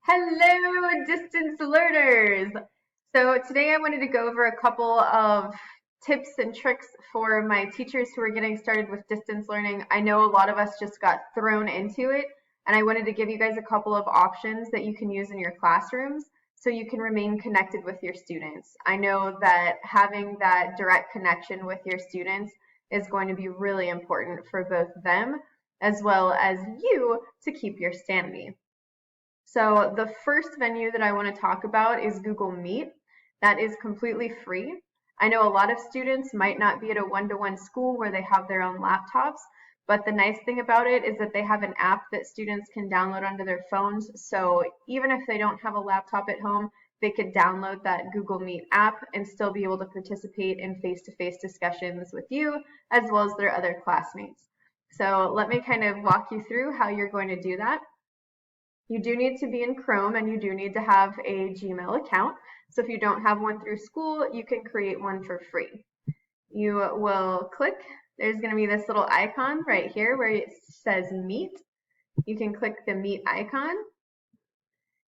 Hello, distance learners! So today I wanted to go over a couple of tips and tricks for my teachers who are getting started with distance learning. I know a lot of us just got thrown into it, and I wanted to give you guys a couple of options that you can use in your classrooms so you can remain connected with your students. I know that having that direct connection with your students is going to be really important for both them as well as you to keep your sanity. So the first venue that I want to talk about is Google Meet. That is completely free. I know a lot of students might not be at a one-to-one school where they have their own laptops, but the nice thing about it is that they have an app that students can download onto their phones. So even if they don't have a laptop at home, they could download that Google Meet app and still be able to participate in face-to-face discussions with you as well as their other classmates. So let me kind of walk you through how you're going to do that. You do need to be in Chrome and you do need to have a Gmail account. So if you don't have one through school, you can create one for free. You will click, there's going to be this little icon right here where it says Meet. You can click the Meet icon.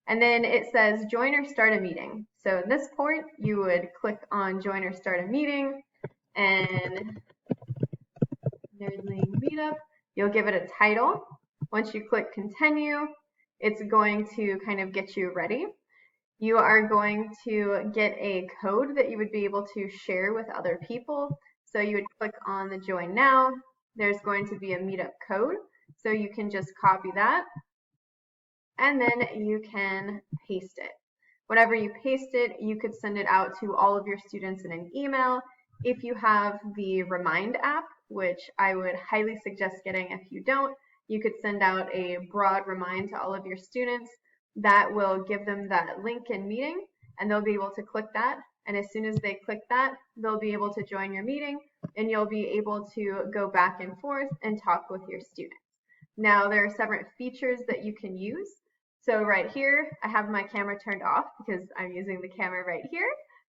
And then it says join or start a meeting. So at this point, you would click on join or start a meeting and Nerdling Meetup. You'll give it a title. Once you click continue, it's going to kind of get you ready. You are going to get a code that you would be able to share with other people. So you would click on the join now. There's going to be a meetup code. So you can just copy that and then you can paste it. Whenever you paste it, you could send it out to all of your students in an email. If you have the Remind app, which I would highly suggest getting if you don't, you could send out a broad remind to all of your students that will give them that link in meeting and they'll be able to click that. And as soon as they click that, they'll be able to join your meeting and you'll be able to go back and forth and talk with your students. Now there are several features that you can use. So right here, I have my camera turned off because I'm using the camera right here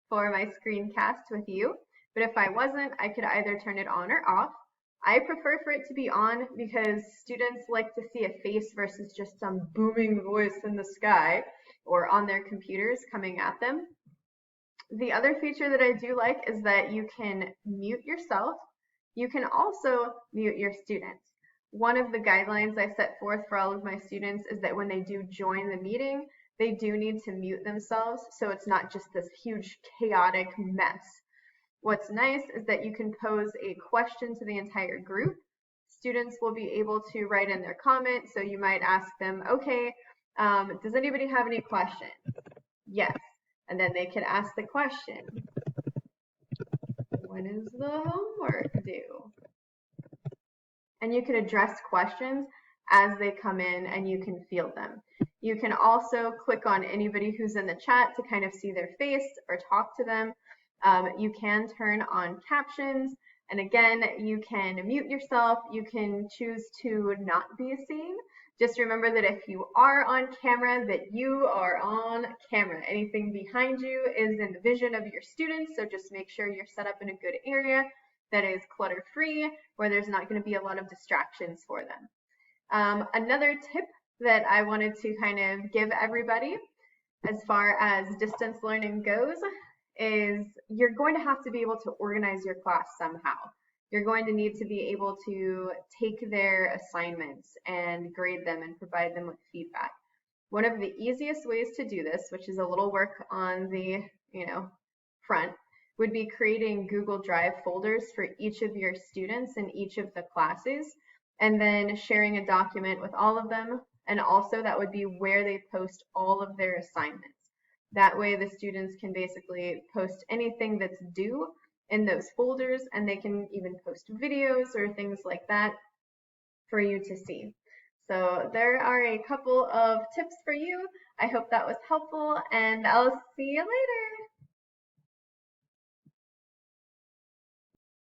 for my screencast with you. But if I wasn't, I could either turn it on or off. I prefer for it to be on because students like to see a face versus just some booming voice in the sky or on their computers coming at them. The other feature that I do like is that you can mute yourself. You can also mute your students. One of the guidelines I set forth for all of my students is that when they do join the meeting, they do need to mute themselves so it's not just this huge chaotic mess. What's nice is that you can pose a question to the entire group. Students will be able to write in their comment. So you might ask them, okay, does anybody have any questions? Yes. And then they could ask the question, when is the homework due? And you can address questions as they come in and you can field them. You can also click on anybody who's in the chat to kind of see their face or talk to them. You can turn on captions, and again, you can mute yourself. You can choose to not be seen. Just remember that if you are on camera, that you are on camera. Anything behind you is in the vision of your students, so just make sure you're set up in a good area that is clutter-free, where there's not going to be a lot of distractions for them. Another tip that I wanted to kind of give everybody as far as distance learning goes is you're going to have to be able to organize your class somehow. You're going to need to be able to take their assignments and grade them and provide them with feedback. One of the easiest ways to do this, which is a little work on the front, would be creating Google Drive folders for each of your students in each of the classes, and then sharing a document with all of them. And also that would be where they post all of their assignments. That way the students can basically post anything that's due in those folders, and they can even post videos or things like that for you to see. So there are a couple of tips for you. I hope that was helpful, and I'll see you later.